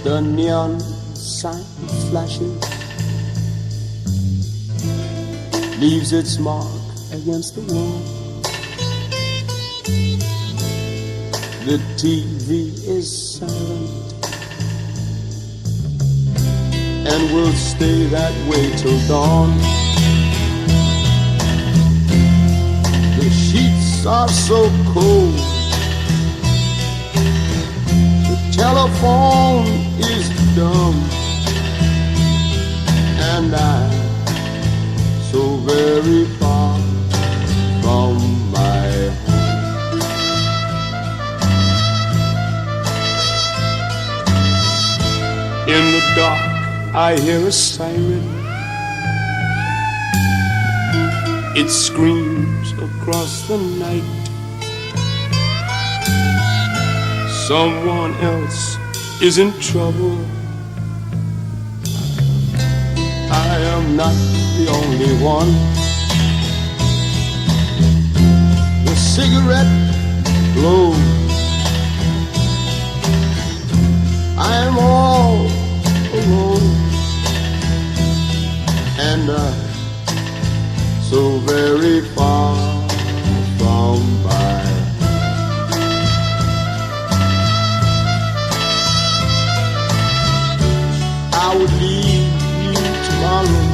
The neon sign flashing leaves its mark against the wall. The TV is silent and will stay that way till dawn. The sheets are so cold, the telephone is dumb, and I'm so very far from my home. In the dark I hear a siren. It screams across the night. Someone else is in trouble. I am not the only one. The cigarette glows. I am all alone, and I'm so very far from my home. I would leave you tomorrow,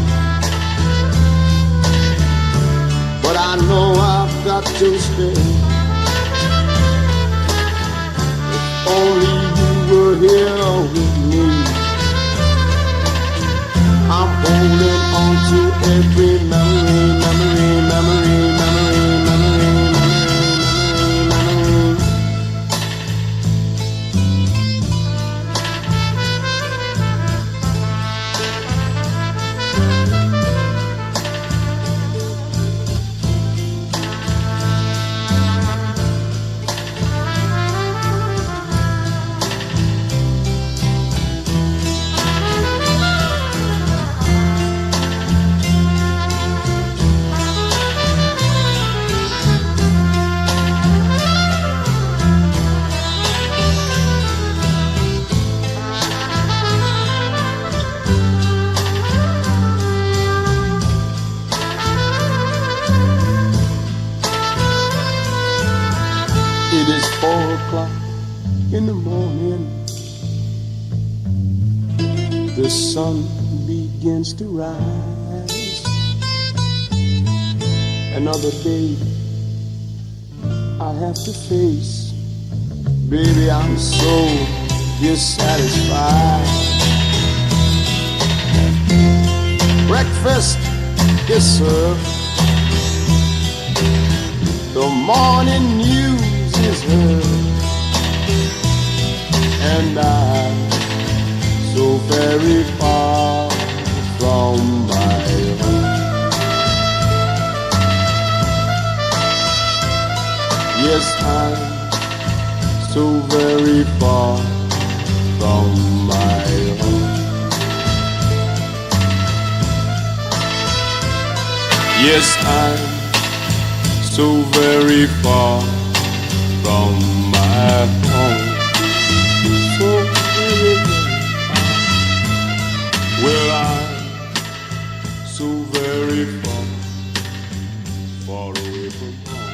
but I know I've got to stay. If only you were here with me. I'm holding on to every memory, memory, memory, memory, memory, memory, memory, memory. It is 4 o'clock in the morning. The sun begins to rise. Another day I have to face. Baby, I'm so dissatisfied. Breakfast is served. The morning news is heard, and I'm so very far from my home. Yes, I'm so very far from my home. Yes, I'm so very far from my home. So very far. Well, I'm so very far, far away from home.